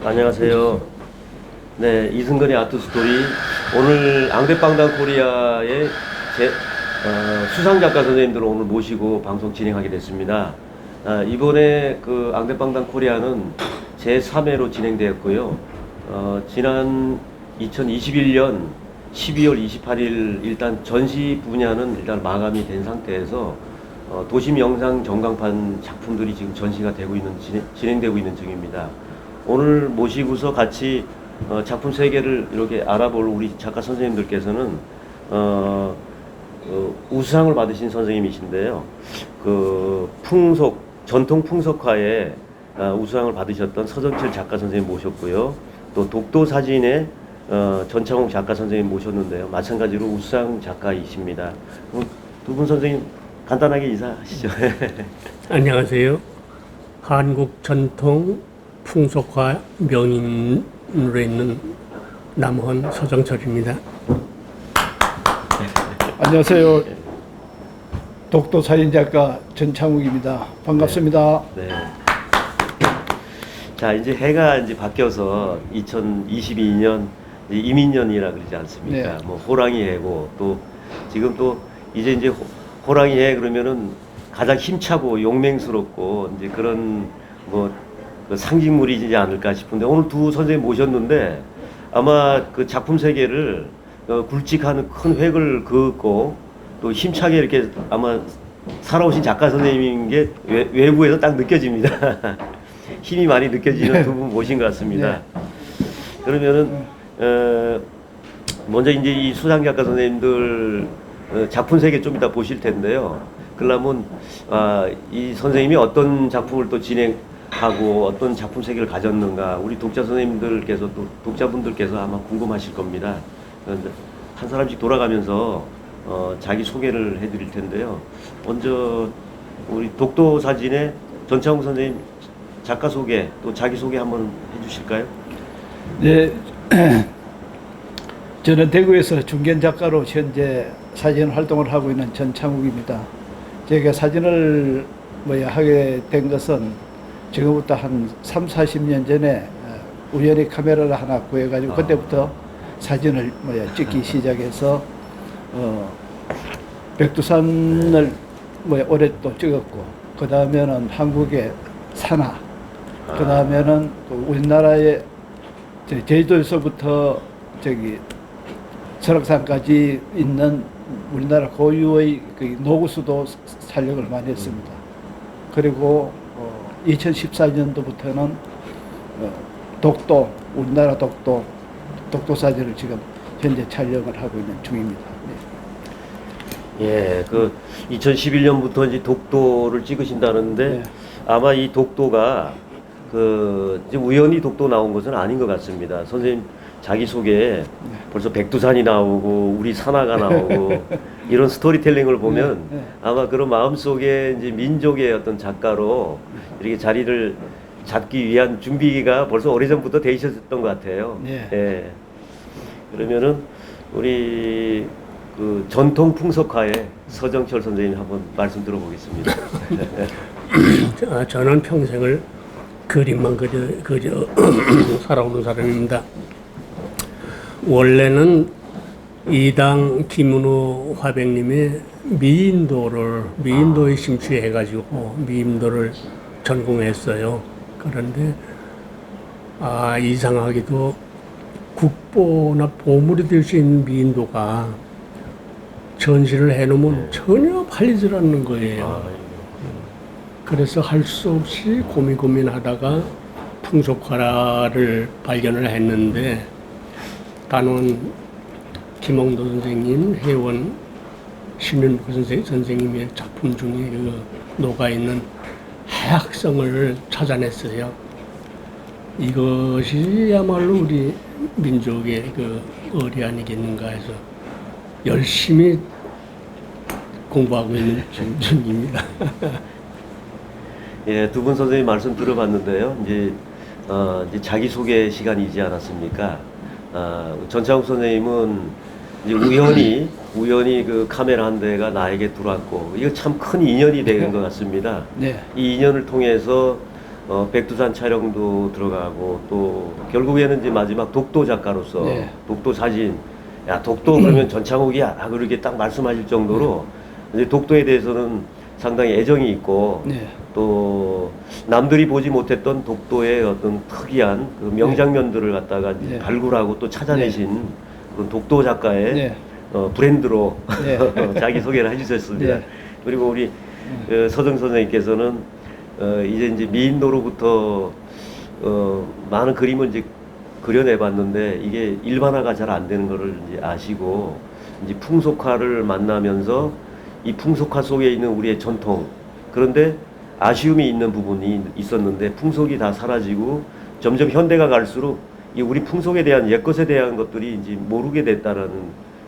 안녕하세요. 네, 이승건의 아트스토리. 오늘 앙대빵당 코리아의 수상작가 선생님들을 오늘 모시고 방송 진행하게 됐습니다. 이번에 그 앙대빵당 코리아는 제3회로 진행되었고요. 지난 2021년 12월 28일 일단 전시 분야는 일단 마감이 된 상태에서 도심 영상 전광판 작품들이 지금 전시가 되고 있는 진행되고 있는 중입니다. 오늘 모시고서 같이 작품 세계를 이렇게 알아볼 우리 작가 선생님들께서는 우수상을 받으신 선생님이신데요. 그 전통 풍속화에 우수상을 받으셨던 서정철 작가 선생님 모셨고요. 또 독도 사진의 전창옥 작가 선생님 모셨는데요. 마찬가지로 우수상 작가이십니다. 두 분 선생님 간단하게 인사하시죠. 안녕하세요. 한국 전통 풍속화 명인으로 있는 남헌 서정철입니다. 안녕하세요. 독도 사진작가 전창욱입니다. 반갑습니다. 네. 자, 이제 해가 이제 바뀌어서 2022년 이민년이라 그러지 않습니까? 네. 뭐 호랑이 해고 또 지금 또 이제 호랑이 해 그러면은 가장 힘차고 용맹스럽고 이제 그런 뭐 그 상징물이지 않을까 싶은데 오늘 두 선생님 모셨는데 아마 그 작품 세계를 굵직한 큰 획을 그었고 또 힘차게 이렇게 아마 살아오신 작가 선생님인 게 외부에서 딱 느껴집니다. 힘이 많이 느껴지는 두 분 모신 것 같습니다. 그러면은 먼저 이제 이 수상 작가 선생님들 작품 세계 좀 이따 보실 텐데요. 그러면 이 선생님이 어떤 작품을 또 진행하고 어떤 작품 세계를 가졌는가 우리 독자 선생님들께서 또 독자분들께서 아마 궁금하실 겁니다. 한 사람씩 돌아가면서 자기 소개를 해드릴 텐데요. 먼저 우리 독도 사진의 전창욱 선생님 작가 소개 또 자기 소개 한번 해주실까요? 네, 저는 대구에서 중견 작가로 현재 사진 활동을 하고 있는 전창욱입니다. 제가 사진을 하게 된 것은 지금부터 한 30-40년 전에 우연히 카메라를 하나 구해가지고 그때부터 사진을 찍기 시작해서 백두산을 올해 또 찍었고 그 다음에는 한국의 산하 그 다음에는 우리나라의 제주도에서부터 설악산까지 있는 우리나라 고유의 노구수도 촬영을 많이 했습니다. 그리고 2014년도부터는 독도, 우리나라 독도 사진을 지금 현재 촬영을 하고 있는 중입니다. 네. 예, 그 2011년부터 이제 독도를 찍으신다는데 네. 아마 이 독도가 그 이제 우연히 독도 나온 것은 아닌 것 같습니다. 선생님 자기 소개에 벌써 백두산이 나오고 우리 산하가 나오고 이런 스토리텔링을 보면 아마 그런 마음속에 이제 민족의 어떤 작가로 이렇게 자리를 잡기 위한 준비가 벌써 오래전부터 돼 있었던 것 같아요. 예. 그러면은 우리 그 전통 풍속화의 서정철 선생님 한번 말씀 들어보겠습니다. 저는 평생을 그림만 그려 살아오는 사람입니다. 원래는 이당 김은호 화백님이 미인도에 심취해가지고 미인도를 전공했어요. 그런데 이상하게도 국보나 보물이 될 수 있는 미인도가 전시를 해놓으면 전혀 팔리질 않는 거예요. 그래서 할 수 없이 고민하다가 풍속화를 발견을 했는데 단원 김홍도 선생님, 혜원 신윤복 선생님의 작품 중에 녹아있는 해학성을 찾아냈어요. 이것이야말로 우리 민족의 의리 아니겠는가 해서 열심히 공부하고 있는 중입니다. 예, 두 분 선생님 말씀 들어봤는데요. 이제 자기소개 시간이지 않았습니까? 전창욱 선생님은 이제 우연히 그 카메라 한 대가 나에게 들어왔고, 이거 참 큰 인연이 된 것 같습니다. 네. 이 인연을 통해서 백두산 촬영도 들어가고 또 결국에는 이제 마지막 독도 작가로서 네. 독도 사진, 야 독도 그러면 전창욱이야 그렇게 딱 말씀하실 정도로 이제 독도에 대해서는 상당히 애정이 있고 네. 또 남들이 보지 못했던 독도의 어떤 특이한 그 명장면들을 갖다가 이제 네. 발굴하고 또 찾아내신 그런 독도 작가의 네. 브랜드로 네. 자기 소개를 해주셨습니다. 네. 그리고 우리 서정 선생님께서는 이제 미인도로부터 많은 그림을 이제 그려내봤는데 이게 일반화가 잘 안 되는 거를 이제 아시고 이제 풍속화를 만나면서 이 풍속화 속에 있는 우리의 전통, 그런데 아쉬움이 있는 부분이 있었는데 풍속이 다 사라지고 점점 현대가 갈수록 이 우리 풍속에 대한 옛것에 대한 것들이 이제 모르게 됐다라는,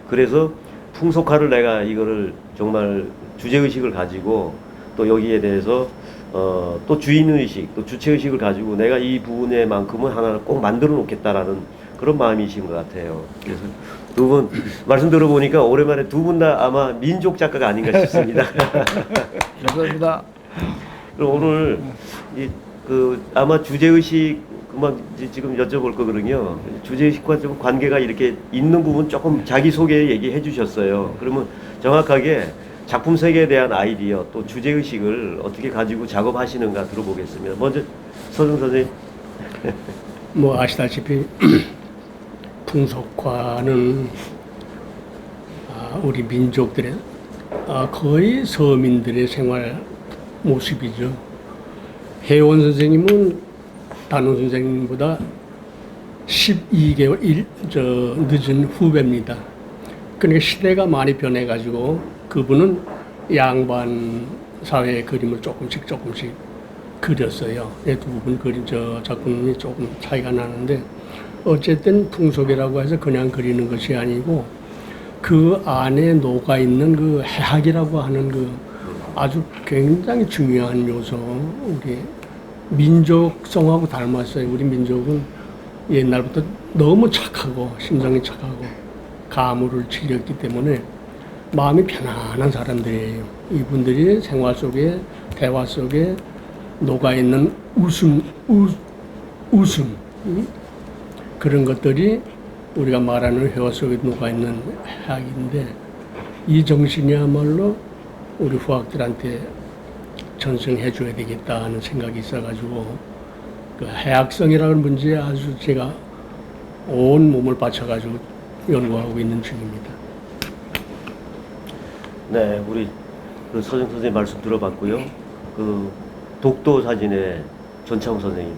그래서 풍속화를 내가 이거를 정말 주제의식을 가지고 또 여기에 대해서 또 주인의식, 또 주체의식을 가지고 내가 이 부분에만큼은 하나를 꼭 만들어 놓겠다라는 그런 마음이신 것 같아요. 그래서 두 분 말씀 들어보니까 오랜만에 두 분 다 아마 민족 작가가 아닌가 싶습니다. 감사합니다. 그럼 오늘 그 아마 주제의식 그만 지금 여쭤볼 거거든요. 주제의식과 좀 관계가 이렇게 있는 부분 조금 자기 소개 얘기해 주셨어요. 그러면 정확하게 작품 세계에 대한 아이디어 또 주제의식을 어떻게 가지고 작업하시는가 들어보겠습니다. 먼저 서정 선생님. 뭐 아시다시피 풍속화는 우리 민족들의 거의 서민들의 생활 모습이죠. 혜원 선생님은 단원 선생님보다 12개월 늦은 후배입니다. 그러니까 시대가 많이 변해가지고 그분은 양반 사회의 그림을 조금씩 그렸어요. 두 분 그림 작품이 조금 차이가 나는데 어쨌든 풍속이라고 해서 그냥 그리는 것이 아니고 그 안에 녹아 있는 그 해학이라고 하는 그 아주 굉장히 중요한 요소, 우리 민족성하고 닮았어요. 우리 민족은 옛날부터 너무 착하고 심성이 착하고 가물을 즐겼기 때문에 마음이 편안한 사람들이에요. 이분들이 생활 속에 대화 속에 녹아 있는 웃음 그런 것들이 우리가 말하는 회화 속에 녹아 있는 해학인데 이 정신이야말로 우리 후학들한테 전승해 줘야 되겠다 하는 생각이 있어가지고 그 해학성이라는 문제에 아주 제가 온 몸을 바쳐가지고 연구하고 있는 중입니다. 네, 우리 그 서정 선생님 말씀 들어봤고요. 그 독도 사진의 전창우 선생님.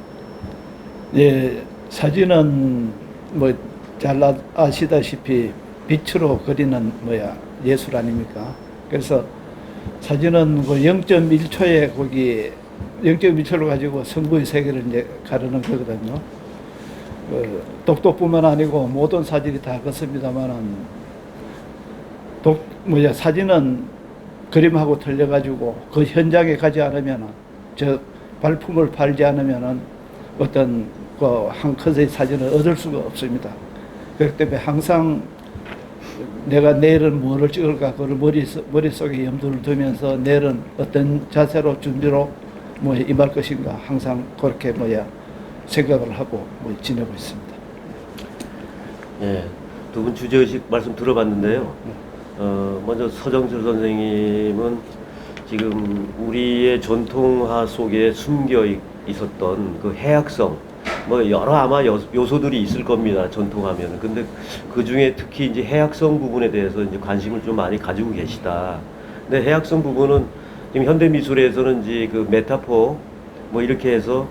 예, 사진은 뭐 잘 아시다시피 빛으로 그리는 예술 아닙니까? 그래서 사진은 그 0.1초에 거기 0.1초를 가지고 성부의 세계를 이제 가르는 거거든요. 독도뿐만 아니고 모든 사진이 다 그렇습니다만은 사진은 그림하고 틀려가지고 그 현장에 가지 않으면은 저 발품을 팔지 않으면은 어떤 그 한 컷의 사진을 얻을 수가 없습니다. 그렇기 때문에 항상 내가 내일은 뭐를 찍을까 그걸 머릿속에 염두를 두면서 내일은 어떤 자세로 준비로 임할 것인가 항상 그렇게 생각을 하고 지내고 있습니다. 예, 두 분 주제의식 말씀 들어봤는데요. 먼저 서정철 선생님은 지금 우리의 전통화 속에 숨겨 있었던 그 해학성, 여러 아마 요소들이 있을 겁니다. 전통하면. 근데 그 중에 특히 이제 해학성 부분에 대해서 이제 관심을 좀 많이 가지고 계시다. 근데 해학성 부분은 지금 현대 미술에서는 이제 그 메타포 이렇게 해서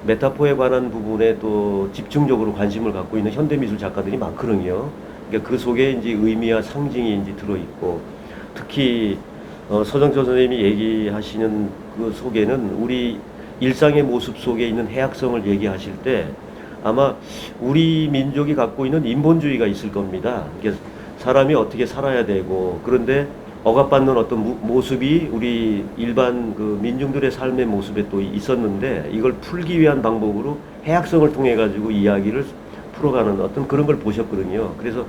메타포에 관한 부분에 또 집중적으로 관심을 갖고 있는 현대 미술 작가들이 많거든요. 그러니까 그 속에 이제 의미와 상징이 이제 들어있고, 특히 서정철 선생님이 얘기하시는 그 속에는 우리 일상의 모습 속에 있는 해학성을 얘기하실 때 아마 우리 민족이 갖고 있는 인본주의가 있을 겁니다. 그러니까 사람이 어떻게 살아야 되고, 그런데 억압받는 어떤 모습이 우리 일반 그 민중들의 삶의 모습에 또 있었는데 이걸 풀기 위한 방법으로 해학성을 통해 가지고 이야기를 풀어가는 어떤 그런 걸 보셨거든요. 그래서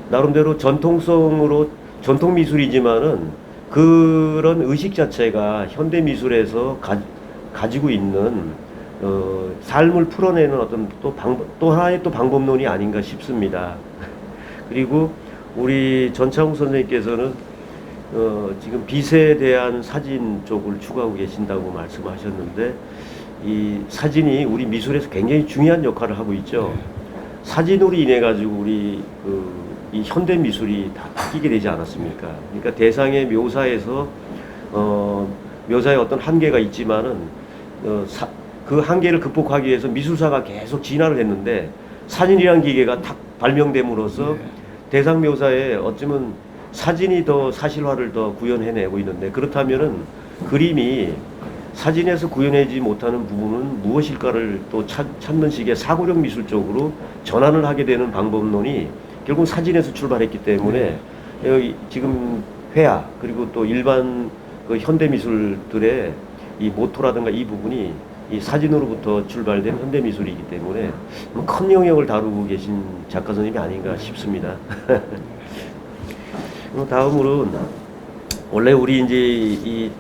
나름대로 전통성으로 전통 미술이지만은 그런 의식 자체가 현대 미술에서 가지고 있는 삶을 풀어내는 어떤 또 하나의 또 방법론이 아닌가 싶습니다. 그리고 우리 전창욱 선생님께서는 지금 빛에 대한 사진 쪽을 추구하고 계신다고 말씀하셨는데 이 사진이 우리 미술에서 굉장히 중요한 역할을 하고 있죠. 사진으로 인해 가지고 우리 이 현대 미술이 다 바뀌게 되지 않았습니까? 그러니까 대상의 묘사에서 묘사에 어떤 한계가 있지만은 그 한계를 극복하기 위해서 미술사가 계속 진화를 했는데 사진이라는 기계가 딱 발명됨으로써 대상 묘사에 어쩌면 사진이 더 사실화를 더 구현해내고 있는데 그렇다면은 그림이 사진에서 구현하지 못하는 부분은 무엇일까를 또 찾는 식의 사고력 미술 쪽으로 전환을 하게 되는 방법론이 결국 사진에서 출발했기 때문에 여기 지금 회화 그리고 또 일반 그 현대 미술들의 이 모토라든가 이 부분이 이 사진으로부터 출발된 현대 미술이기 때문에 큰 영역을 다루고 계신 작가 선생님이 아닌가 싶습니다. 다음으로는 원래 우리 이제 이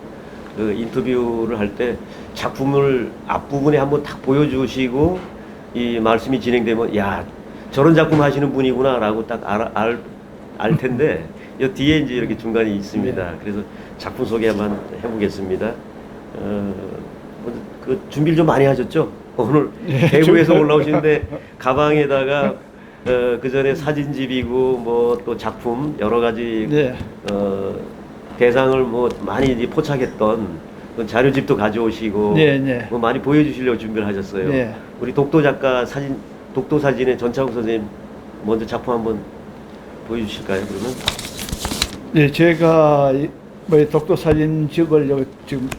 인터뷰를 할 때 작품을 앞부분에 한번 딱 보여주시고 이 말씀이 진행되면 야 저런 작품 하시는 분이구나라고 딱 알 텐데 이 뒤에 이제 이렇게 중간에 있습니다. 그래서 작품 소개 한번 해보겠습니다. 그 준비를 좀 많이 하셨죠? 오늘 대구에서 올라오시는데 가방에다가 그 전에 사진집이고 뭐 또 작품 여러 가지 대상을 뭐 많이 이제 포착했던 그 자료집도 가져오시고 뭐 많이 보여주시려고 준비를 하셨어요. 우리 독도 작가 독도 사진의 전창욱 선생님 먼저 작품 한번 보여주실까요? 그러면? 네, 제가 뭐 독도 사진집을 여기 지금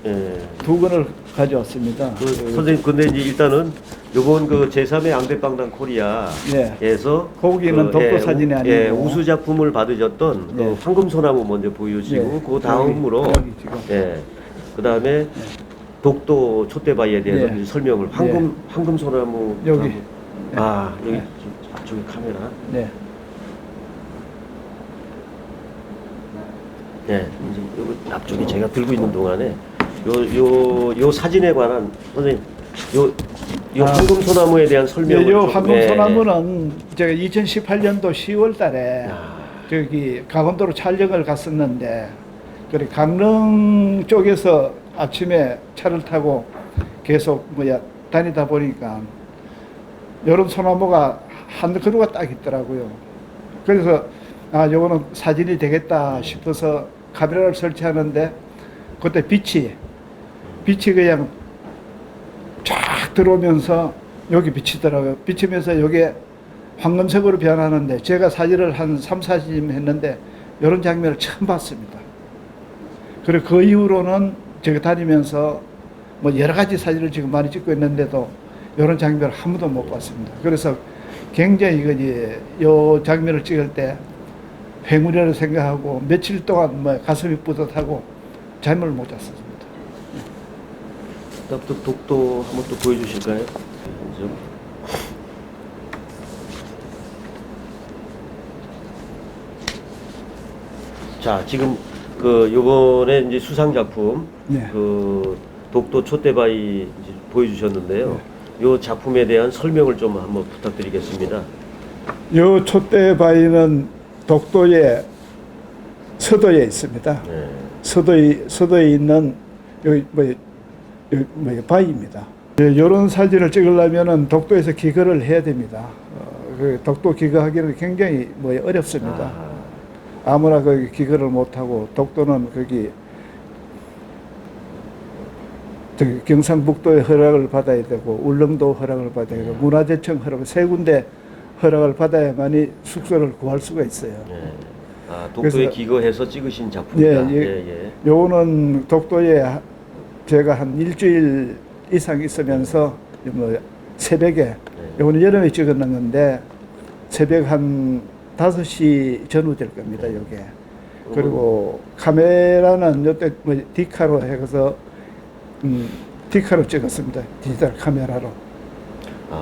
두 권을 가져왔습니다. 선생님 근데 이제 일단은 요번 그 제3회 양대빵당 코리아에서 거기는 독도 사진이 아니고 우수 작품을 받으셨던 그 황금소나무 먼저 보여주시고 그 다음으로 그 다음에 독도 촛대바위에 대해서 설명을 황금소나무 여기 여기 앞쪽에 카메라 이제 여기 앞쪽에 제가 들고 있는 동안에 요 사진에 관한 선생님 요 황금소나무에 대한 설명을 요 황금소나무는 제가 2018년도 10월 달에 저기 강원도로 촬영을 갔었는데 그래 강릉 쪽에서 아침에 차를 타고 계속 다니다 보니까 여름 소나무가 한 그루가 딱 있더라고요. 그래서 요거는 사진이 되겠다 싶어서 카메라를 설치하는데 그때 빛이 그냥 쫙 들어오면서 여기 비치더라고요. 비치면서 여기에 황금색으로 변하는데 제가 사진을 한 3, 40년 했는데 이런 장면을 처음 봤습니다. 그리고 그 이후로는 제가 다니면서 뭐 여러 가지 사진을 지금 많이 찍고 있는데도 이런 장면을 한 번도 못 봤습니다. 그래서 굉장히 이 장면을 찍을 때 행운이라고 생각하고 며칠 동안 가슴이 뿌듯하고 잠을 못 잤습니다. 또 독도 한번 또 보여주실까요? 자, 지금 요번에 이제 수상 작품 그 독도 촛대바위 이제 보여주셨는데요. 요 작품에 대한 설명을 좀 한번 부탁드리겠습니다. 요 촛대바위는 독도의 서도에 있습니다. 서도에 있는 여기 바위입니다. 이런 사진을 찍으려면은 독도에서 기거를 해야 됩니다. 그 독도 기거하기는 굉장히 어렵습니다. 아무나 거기 기거를 못하고 독도는 거기 경상북도의 허락을 받아야 되고 울릉도 허락을 받아야 되고 문화재청 허락 세 군데 허락을 받아야만이 숙소를 구할 수가 있어요. 독도에 기거해서 찍으신 작품이다. 요거는 독도에 제가 한 일주일 이상 있으면서 새벽에 요거는 여름에 찍었는 건데 새벽 한 5시 전후 될 겁니다. 요게. 그리고 카메라는 요때 디카로 해서 디카로 찍었습니다. 디지털 카메라로.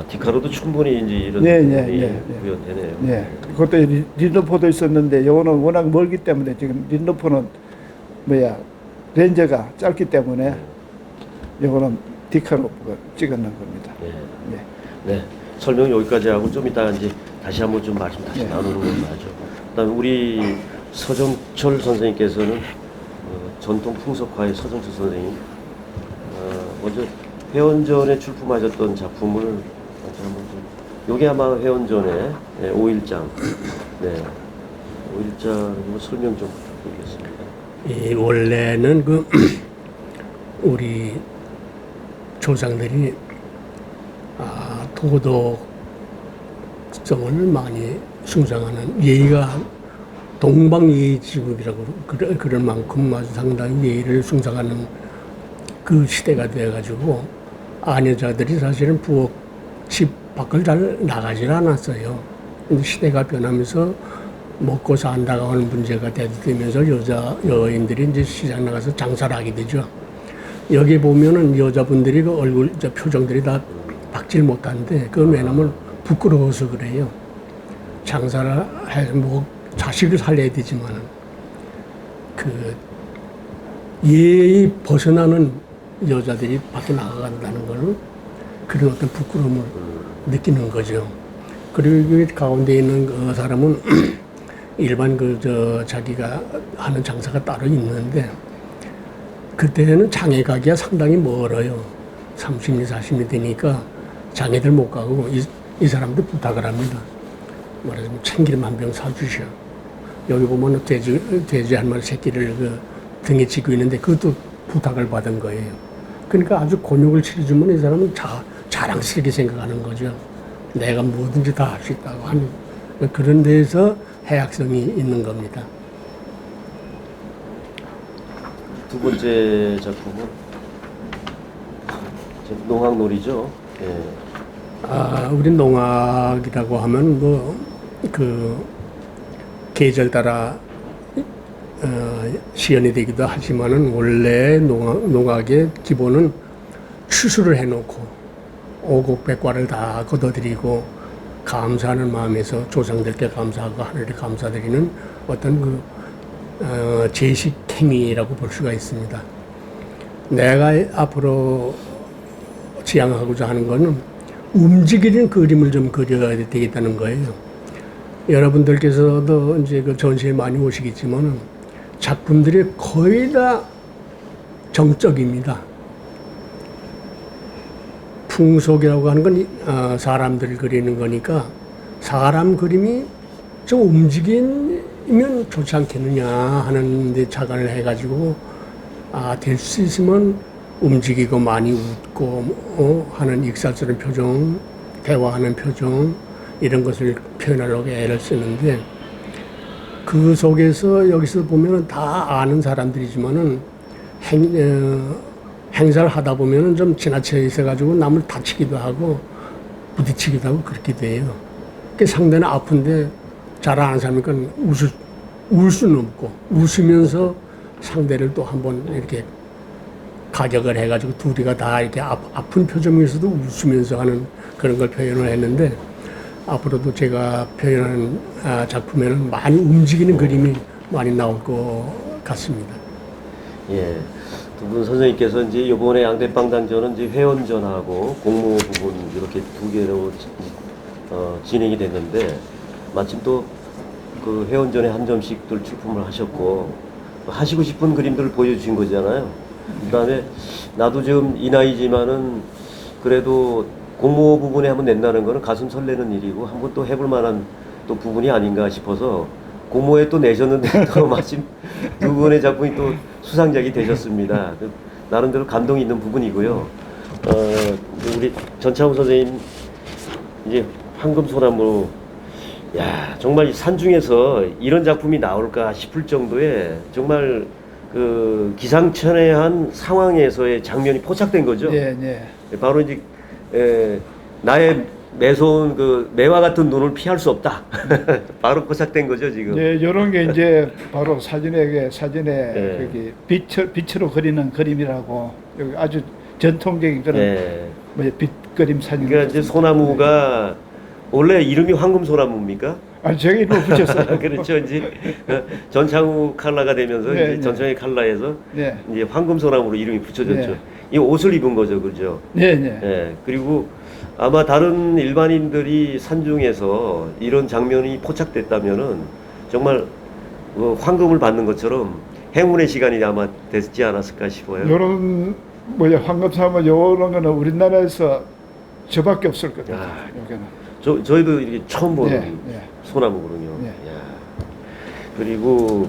디카로도 충분히 이제 이런 구현되네요. 그것도 린더포도 있었는데 요거는 워낙 멀기 때문에 지금 린더포는 렌즈가 짧기 때문에 요거는 디카로 찍었는 겁니다. 예. 네. 네, 설명 여기까지 하고 좀 이따 이제 다시 한번 좀 말씀 다시 네. 나누는 걸로 하죠. 그다음에 우리 서정철 선생님께서는 전통 풍속화의 서정철 선생님 먼저 회원전에 출품하셨던 작품을 다시 한번 좀 요게 아마 회원전의 5일장 네 5일장 설명 좀 부탁드리겠습니다. 이 원래는 그 우리 조상들이 도덕성을 많이 숭상하는 예의가 동방예의지국이라고 그럴 만큼 아주 상당히 예의를 숭상하는 그 시대가 돼가지고 아내자들이 사실은 부엌 집 밖을 잘 나가질 않았어요. 근데 시대가 변하면서 먹고 산다고 하는 문제가 대두되면서 여인들이 이제 시장 나가서 장사를 하게 되죠. 여기 보면은 여자분들이 그 얼굴, 표정들이 다 박질 못하는데 그건 왜냐면 부끄러워서 그래요. 장사를 해서 뭐 자식을 살려야 되지만은 그 예의 벗어나는 여자들이 밖에 나가간다는 거는 그런 어떤 부끄러움을 느끼는 거죠. 그리고 이 가운데 있는 그 사람은 일반 자기가 하는 장사가 따로 있는데 그때는 장에 가기가 상당히 멀어요. 30리, 40리 되니까 장애들 못 가고 이 사람들 부탁을 합니다. 말하자면 참기름 한 병 사주셔. 여기 보면 돼지 한 마리 새끼를 등에 지고 있는데 그것도 부탁을 받은 거예요. 그러니까 아주 곤욕을 치러주면 이 사람은 자랑스럽게 생각하는 거죠. 내가 뭐든지 다 할 수 있다고 하는 그런 데에서 해악성이 있는 겁니다. 두 번째 작품은 농악놀이죠. 예. 우리 농악이라고 하면 계절 따라 시연이 되기도 하지만은 원래 농악의 기본은 추수를 해놓고 오곡백과를 다 걷어들이고 감사하는 마음에서 조상들께 감사하고 하늘에 감사드리는 어떤 제식행위라고 볼 수가 있습니다. 내가 앞으로 지향하고자 하는 것은 움직이는 그림을 좀 그려야 되겠다는 거예요. 여러분들께서도 이제 그 전시에 많이 오시겠지만 작품들이 거의 다 정적입니다. 풍속이라고 하는 건 사람들을 그리는 거니까 사람 그림이 좀 움직이면 좋지 않겠느냐 하는데 자관을 해가지고 될 수 있으면 움직이고 많이 웃고 하는 익살스러운 표정, 대화하는 표정 이런 것을 표현하려고 애를 쓰는데 그 속에서 여기서 보면 다 아는 사람들이지만은 행사를 하다 보면은 좀 지나쳐 있어가지고 남을 다치기도 하고 부딪히기도 하고 그렇게 돼요. 그 상대는 아픈데 잘 아는 사람이니까 울 수는 없고 웃으면서 상대를 또 한번 이렇게 가격을 해가지고 둘이가 다 이렇게 아픈 표정에서도 웃으면서 하는 그런 걸 표현을 했는데 앞으로도 제가 표현하는 작품에는 많이 움직이는 그림이 많이 나올 것 같습니다. 예. 두 분 선생님께서 이제 이번에 양대빵당전은 이제 회원전하고 공모 부분 이렇게 두 개로 진행이 됐는데 마침 또 그 회원전에 한 점씩들 출품을 하셨고 하시고 싶은 그림들을 보여주신 거잖아요. 그다음에 나도 지금 이 나이지만은 그래도 공모 부분에 한번 낸다는 거는 가슴 설레는 일이고 한번 또 해볼 만한 또 부분이 아닌가 싶어서 공모에 또 내셨는데 또 마침 두 분의 작품이 또 수상작이 되셨습니다. 나름대로 감동이 있는 부분이고요. 우리 전창우 선생님 이제 황금소나무 야 정말 산 중에서 이런 작품이 나올까 싶을 정도의 정말 그 기상천외한 상황에서의 장면이 포착된 거죠. 예, 예. 바로 이제 나의 매서운 그 매와 같은 눈을 피할 수 없다. 바로 포착된 거죠 지금. 예, 이런 게 이제 바로 사진에 예. 여기 빛으로 그리는 그림이라고 여기 아주 전통적인 그런 예. 빛그림 사진. 그러니까 이제 소나무가 원래 이름이 황금소나무입니까? 아, 제가 이름 붙였어요. 그렇죠. 이제 전창우 칼라가 되면서 네, 이제 네. 전창의 칼라에서 네. 이제 황금소나무로 이름이 붙여졌죠. 네. 이 옷을 입은 거죠, 그죠? 네, 네. 예, 그리고 아마 다른 일반인들이 산중에서 이런 장면이 포착됐다면은 정말 황금을 받는 것처럼 행운의 시간이 아마 됐지 않았을까 싶어요. 요런 뭐야 황금 삼아 요런 거는 우리나라에서 저밖에 없을 거예요. 아. 여기는. 저희도 이렇게 처음 보는 네, 네. 소나무거든요. 네. 야. 그리고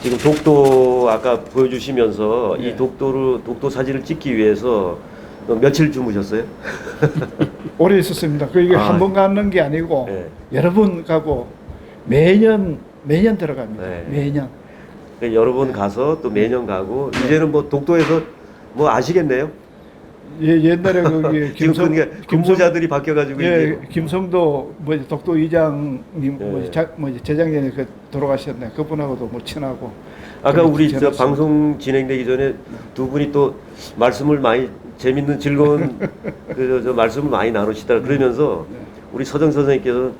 지금 독도 아까 보여주시면서 네. 이 독도 사진을 찍기 위해서 며칠 주무셨어요? 오래 있었습니다. 그 이게 아. 한 번 가는 게 아니고 네. 여러 번 가고 매년 들어갑니다. 네. 매년. 여러 번 가서 또 매년 가고 네. 이제는 뭐 독도에서 뭐 아시겠네요? 옛날에 거기 지금 그러니까 근무자들이 바뀌어가지고 예, 이제 김성도 뭐 독도 이장님 네. 재작년에 그 돌아가셨네. 그분하고도 뭐 친하고. 아까 그렇게 우리 저 지냈습니다. 방송 진행되기 전에 두 분이 또 말씀을 많이 재밌는 즐거운 저 말씀을 많이 나누시더라. 그러면서 네. 우리 서정 선생님께서는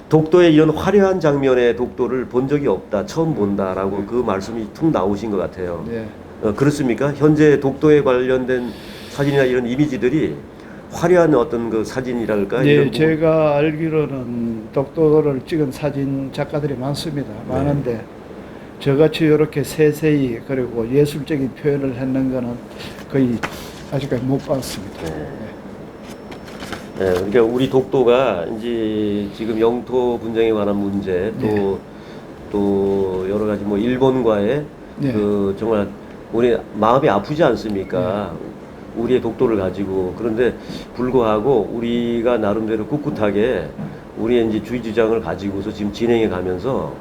독도의 이런 화려한 장면의 독도를 본 적이 없다, 처음 본다라고 그 말씀이 툭 나오신 것 같아요. 네. 그렇습니까? 현재 독도에 관련된 사진이나 이런 이미지들이 화려한 어떤 그 사진이랄까? 네, 이런 제가 알기로는 독도를 찍은 사진 작가들이 많습니다. 많은데 저같이 이렇게 세세히 그리고 예술적인 표현을 했는 거는 거의 아직까지 못 봤습니다. 네. 네, 그러니까 우리 독도가 이제 지금 영토 분쟁에 관한 문제 또 여러 가지 뭐 일본과의 네. 그 정말 우리 마음이 아프지 않습니까? 우리의 독도를 가지고. 그런데 불구하고 우리가 나름대로 꿋꿋하게 우리의 이제 주의 주장을 가지고서 지금 진행해 가면서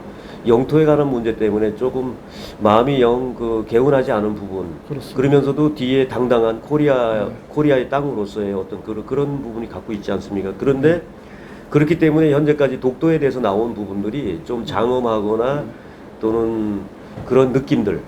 영토에 관한 문제 때문에 조금 마음이 영 그 개운하지 않은 부분. 그렇습니다. 그러면서도 뒤에 당당한 코리아의 땅으로서의 어떤 그런 부분이 갖고 있지 않습니까? 그런데 그렇기 때문에 현재까지 독도에 대해서 나온 부분들이 좀 장엄하거나 또는 그런 느낌들,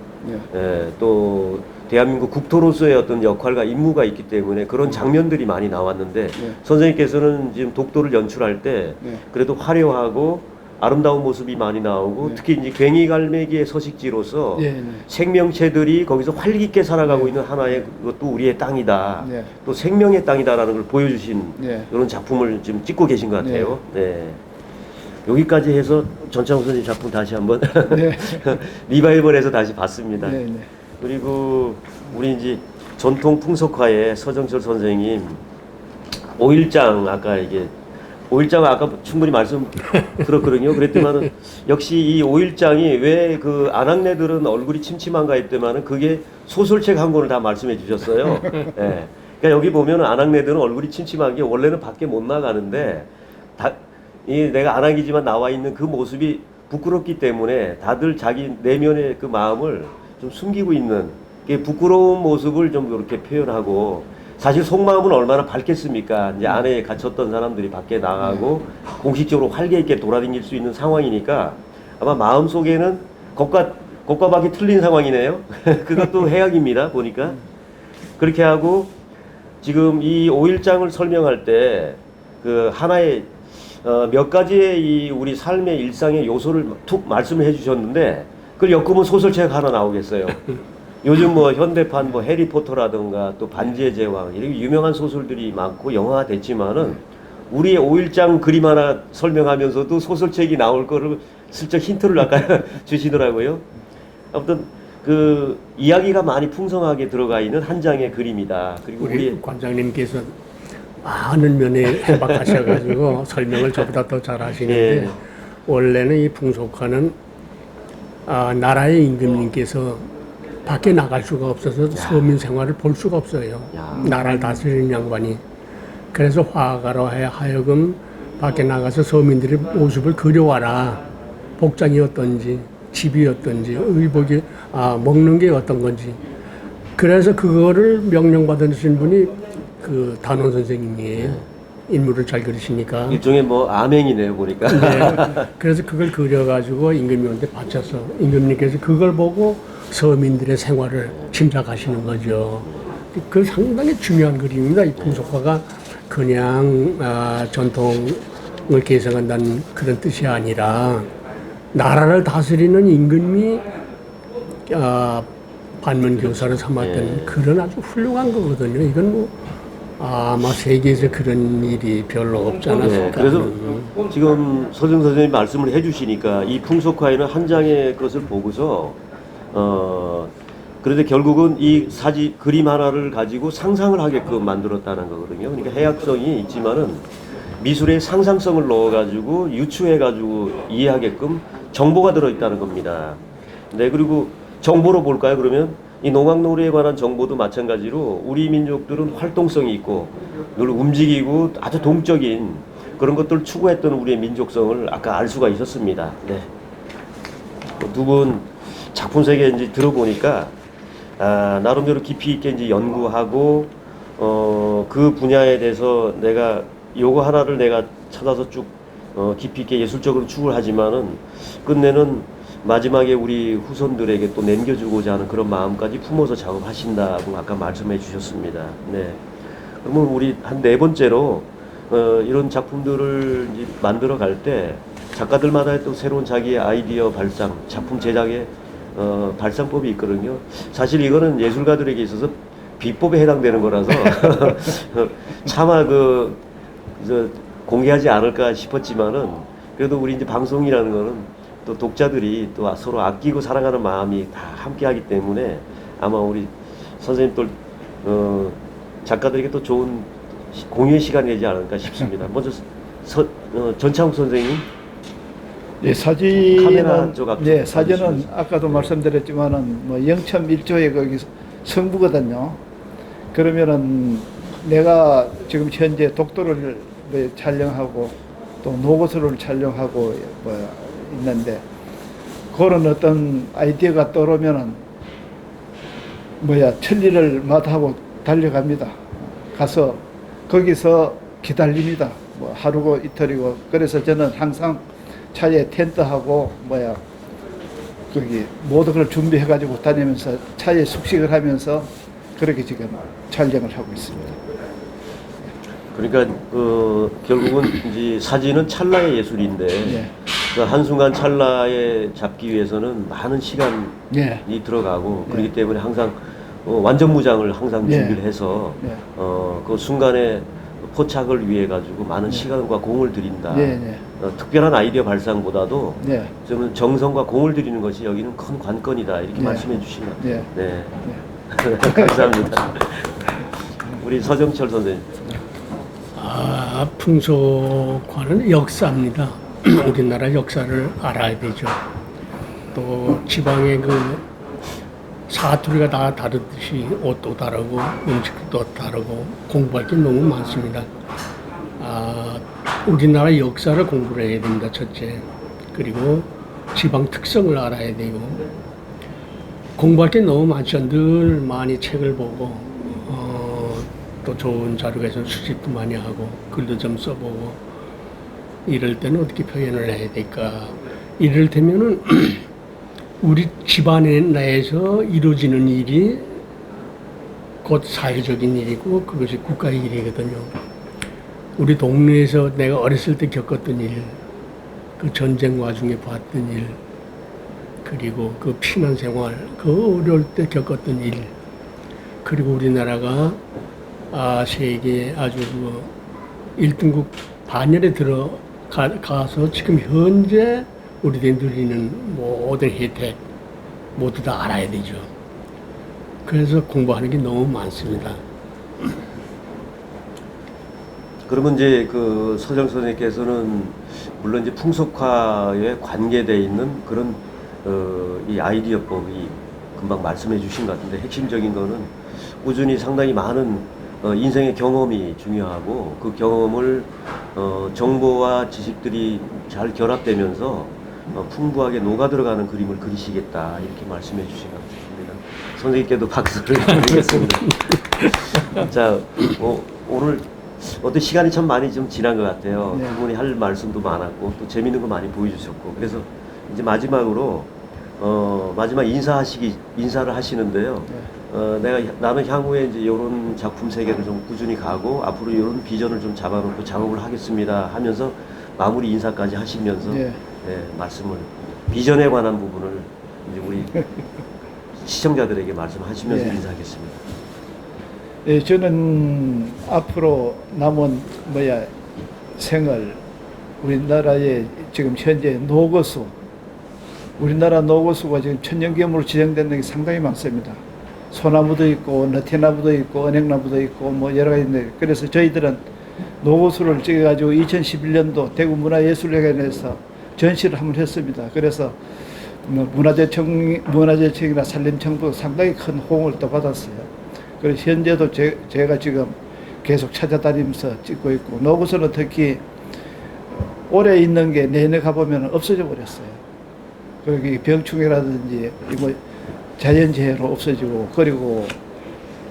네. 또 대한민국 국토로서의 어떤 역할과 임무가 있기 때문에 그런 장면들이 많이 나왔는데 네. 선생님께서는 지금 독도를 연출할 때 네. 그래도 화려하고 아름다운 모습이 많이 나오고 네. 특히 이제 괭이갈매기의 서식지로서 네, 네. 생명체들이 거기서 활기있게 살아가고 있는 하나의 그것도 우리의 땅이다. 네. 또 생명의 땅이다라는 걸 보여주신 네. 이런 작품을 지금 찍고 계신 것 같아요. 네. 여기까지 해서 전창훈 선생님 작품 다시 한번 네. 리바이벌해서 다시 봤습니다. 네, 네. 그리고 우리 이제 전통 풍속화의 서정철 선생님 5일장 아까 이게 5일장 아까 충분히 말씀 들었거든요. 그랬더만은 역시 이 5일장이 왜 그 아낙네들은 얼굴이 침침한가 했더만은 그게 소설책 한 권을 다 말씀해 주셨어요. 예. 그러니까 여기 보면은 아낙네들은 얼굴이 침침한 게 원래는 밖에 못 나가는데 이 내가 아낙이지만 나와 있는 그 모습이 부끄럽기 때문에 다들 자기 내면의 그 마음을 좀 숨기고 있는 그 부끄러운 모습을 좀 이렇게 표현하고 사실 속마음은 얼마나 밝겠습니까? 이제 안에 갇혔던 사람들이 밖에 나가고 공식적으로 활기 있게 돌아다닐 수 있는 상황이니까 아마 마음 속에는 겉과 밖이 틀린 상황이네요. 그것도 해악입니다. 보니까 그렇게 하고 지금 이 5일장을 설명할 때 그 하나의 몇 가지의 이 우리 삶의 일상의 요소를 툭 말씀을 해주셨는데 그걸 엮으면 소설책 하나 나오겠어요. 요즘 뭐 현대판 뭐 해리포터라든가 또 반지의 제왕 이렇게 유명한 소설들이 많고 영화가 됐지만은 우리의 5일장 그림 하나 설명하면서도 소설책이 나올 거를 슬쩍 힌트를 아까 주시더라고요. 아무튼 그 이야기가 많이 풍성하게 들어가 있는 한 장의 그림이다. 그리고 우리 관장님께서 많은 면에 해박하셔가지고 설명을 저보다 더 잘하시는데 예. 원래는 이 풍속화는 나라의 임금님께서 밖에 나갈 수가 없어서 서민 생활을 볼 수가 없어요. 야. 나라를 다스리는 양반이. 그래서 화가로 하여금 밖에 나가서 서민들의 모습을 그려와라. 복장이 어떤지, 집이 어떤지, 의복이 먹는 게 어떤 건지. 그래서 그거를 명령받으신 분이 그 단원 선생님이에요. 인물을 잘 그리시니까. 일종의 뭐 암행이네요 보니까. 네. 그래서 그걸 그려가지고 임금님한테 바쳐서 임금님께서 그걸 보고 서민들의 생활을 짐작하시는 거죠. 그 상당히 중요한 그림입니다. 이 풍속화가 그냥 전통을 계승한다는 그런 뜻이 아니라 나라를 다스리는 임금이 반면 교사를 삼았던 예. 그런 아주 훌륭한 거거든요. 이건 뭐 아마 세계에서 그런 일이 별로 없지 않았을까. 네, 그래서 지금 서정 선생님 말씀을 해주시니까 이 풍속화에는 한 장의 것을 보고서 그런데 결국은 이 사진 그림 하나를 가지고 상상을 하게끔 만들었다는 거거든요. 그러니까 해학성이 있지만은 미술의 상상성을 넣어가지고 유추해가지고 이해하게끔 정보가 들어있다는 겁니다. 네, 그리고 정보로 볼까요? 그러면 이 농악놀이에 관한 정보도 마찬가지로 우리 민족들은 활동성이 있고 늘 움직이고 아주 동적인 그런 것들을 추구했던 우리의 민족성을 아까 알 수가 있었습니다. 네. 두 분 작품 세계 이제 들어보니까 나름대로 깊이 있게 이제 연구하고 그 분야에 대해서 내가 요거 하나를 내가 찾아서 쭉 깊이 있게 예술적으로 추구를 하지만은 끝내는 마지막에 우리 후손들에게 또 남겨주고자 하는 그런 마음까지 품어서 작업하신다고 아까 말씀해 주셨습니다. 네. 그러면 우리 한 네 번째로 이런 작품들을 이제 만들어 갈 때 작가들마다 또 새로운 자기의 아이디어 발상, 작품 제작의 발상법이 있거든요. 사실 이거는 예술가들에게 있어서 비법에 해당되는 거라서 차마 공개하지 않을까 싶었지만은 그래도 우리 이제 방송이라는 거는 또 독자들이 또 서로 아끼고 사랑하는 마음이 다 함께하기 때문에 아마 우리 선생님 또 작가들에게 또 좋은 공유의 시간이 되지 않을까 싶습니다. 먼저 전창욱 선생님. 예, 카메라 쪽 앞쪽 사진은 봐주시면서. 아까도 말씀드렸지만은 뭐 0.1초의 거기 성부거든요. 그러면은 내가 지금 현재 독도를 촬영하고 또 노고서를 촬영하고 있는데 그런 어떤 아이디어가 떠오르면은 천리를 마다하고 달려갑니다. 가서 거기서 기다립니다. 뭐 하루고 이틀이고. 그래서 저는 항상 차에 텐트하고 거기 모든 걸 준비해 가지고 다니면서 차에 숙식을 하면서 그렇게 지금 촬영을 하고 있습니다. 그러니까 결국은 이제 사진은 찰나의 예술인데 예. 그 한순간 찰나에 잡기 위해서는 많은 시간이 예. 들어가고 예. 그렇기 때문에 항상 완전 무장을 항상 예. 준비를 해서 예. 그 순간에 포착을 위해 가지고 많은 시간과 공을 들인다. 예. 특별한 아이디어 발상보다도 예. 좀 정성과 공을 들이는 것이 여기는 큰 관건이다 이렇게 예. 말씀해 주시면 예. 네. 감사합니다. 우리 서정철 선생님. 풍속화는 역사입니다. 우리나라 역사를 알아야 되죠. 또 지방의 그 사투리가 다 다르듯이 옷도 다르고 음식도 다르고 공부할 게 너무 많습니다. 우리나라 역사를 공부를 해야 됩니다. 첫째. 그리고 지방 특성을 알아야 되고 공부할 게 너무 많죠. 늘 많이 책을 보고 또 좋은 자료가 있으면 수집도 많이 하고 글도 좀 써보고 이럴 때는 어떻게 표현을 해야 될까. 이를테면은 우리 집안에 내에서 이루어지는 일이 곧 사회적인 일이고 그것이 국가의 일이거든요. 우리 동네에서 내가 어렸을 때 겪었던 일, 그 전쟁 와중에 봤던 일, 그리고 그 피난 생활, 그 어려울 때 겪었던 일, 그리고 우리나라가 세계 아주 1등국 반열에 들어가서 지금 현재 우리들이 누리는 모든 혜택 모두 다 알아야 되죠. 그래서 공부하는 게 너무 많습니다. 그러면 이제 그 서정 선생님께서는 물론 이제 풍속화에 관계되어 있는 그런 이 아이디어법이 금방 말씀해 주신 것 같은데 핵심적인 거는 꾸준히 상당히 많은 인생의 경험이 중요하고 그 경험을 정보와 지식들이 잘 결합되면서 풍부하게 녹아들어가는 그림을 그리시겠다 이렇게 말씀해 주신 것 같습니다. 선생님께도 박수를 드리겠습니다. 자, 오늘 어떤 시간이 참 많이 좀 지난 것 같아요. 네. 두 분이 할 말씀도 많았고 또 재밌는 거 많이 보여주셨고 그래서 이제 마지막으로 마지막 인사를 하시는데요. 나는 향후에 이제 이런 작품 세계를 좀 꾸준히 가고 앞으로 이런 비전을 좀 잡아놓고 작업을 하겠습니다 하면서 마무리 인사까지 하시면서 예. 말씀을 비전에 관한 부분을 이제 우리 시청자들에게 말씀하시면서 예. 인사하겠습니다. 예, 저는 앞으로 남은 생을 우리나라의 지금 현재 노거수, 우리나라 노거수가 지금 천연기념으로 지정되는 게 상당히 많습니다. 소나무도 있고 느티나무도 있고 은행나무도 있고 뭐 여러 가지인데, 그래서 저희들은 노거수를 찍어가지고 2011년도 대구 문화예술회관에서 전시를 한번 했습니다. 그래서 뭐 문화재청이나 산림청도 상당히 큰 호응을 또 받았어요. 그래서 현재도 제가 지금 계속 찾아다니면서 찍고 있고, 노구수는 특히 오래 있는 게 내년에 가보면 없어져 버렸어요. 그리고 병충해라든지 뭐 자연재해로 없어지고, 그리고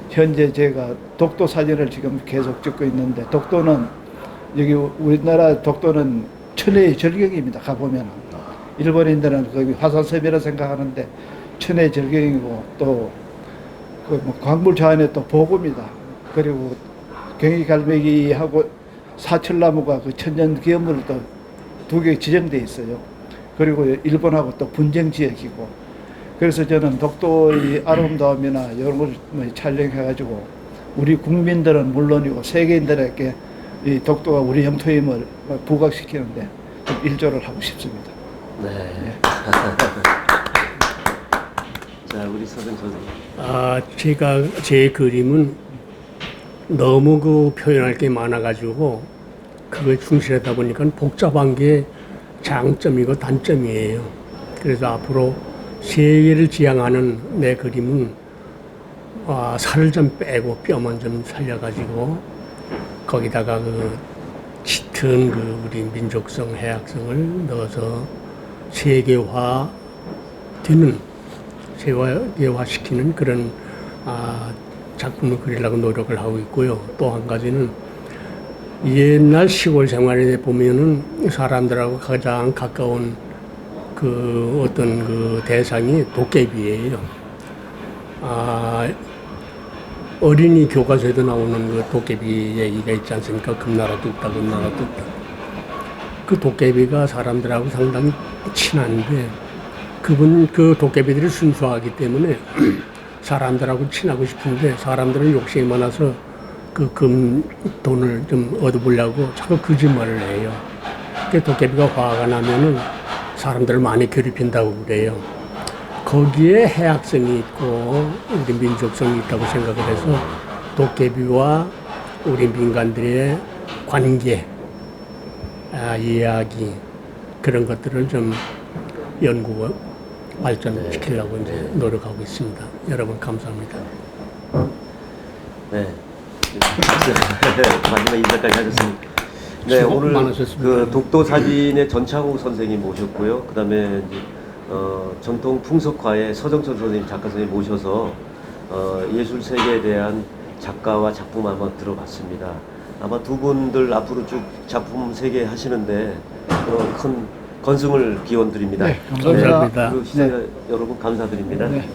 현재 제가 독도 사진을 지금 계속 찍고 있는데, 독도는 여기 우리나라 독도는 천혜의 절경입니다. 가보면 일본인들은 거기 화산섬이라 생각하는데 천혜의 절경이고, 또 그 뭐 광물 자원의 또 보고입니다. 그리고 경기갈매기하고 사철나무가 그 천연기념물로 또 두 개 지정돼 있어요. 그리고 일본하고 또 분쟁 지역이고, 그래서 저는 독도의 아름다움이나 이런 걸 촬영해가지고 우리 국민들은 물론이고 세계인들에게 이 독도가 우리 영토임을 부각시키는데 좀 일조를 하고 싶습니다. 네. 자, 우리 서정 선생님. 제 그림은 너무 그 표현할 게 많아가지고 그거에 충실하다 보니까 복잡한 게 장점이고 단점이에요. 그래서 앞으로 세계를 지향하는 내 그림은 살을 좀 빼고 뼈만 좀 살려가지고 거기다가 그 짙은 그 우리 민족성, 해학성을 넣어서 세계화시키는 그런 작품을 그리려고 노력을 하고 있고요. 또 한 가지는 옛날 시골 생활에 보면은 사람들하고 가장 가까운 그 어떤 그 대상이 도깨비예요. 어린이 교과서에도 나오는 그 도깨비 얘기가 있지 않습니까? 금나라 뚝딱, 금나라 뚝딱. 그 도깨비가 사람들하고 상당히 친한데, 그 도깨비들이 순수하기 때문에 사람들하고 친하고 싶은데, 사람들은 욕심이 많아서 그 돈을 좀 얻어보려고 자꾸 거짓말을 해요. 그 도깨비가 화가 나면은 사람들을 많이 괴롭힌다고 그래요. 거기에 해학성이 있고 우리 민족성이 있다고 생각을 해서 도깨비와 우리 민간들의 관계, 이야기, 그런 것들을 좀 연구 발전시키려고 이제 노력하고 있습니다. 여러분 감사합니다. 네. 마지막 인사까지 하셨습니다. 네, 수고 오늘 많으셨습니다. 그 독도 사진의 전창욱 선생님 모셨고요. 그다음에 이제 전통 풍속화의 서정철 선생님, 작가 선생님 모셔서 예술 세계에 대한 작가와 작품 한번 들어봤습니다. 아마 두 분들 앞으로 쭉 작품 세계 하시는데 큰 건승을 기원드립니다. 네, 감사합니다. 그리고 시청자 여러분 감사드립니다. 네.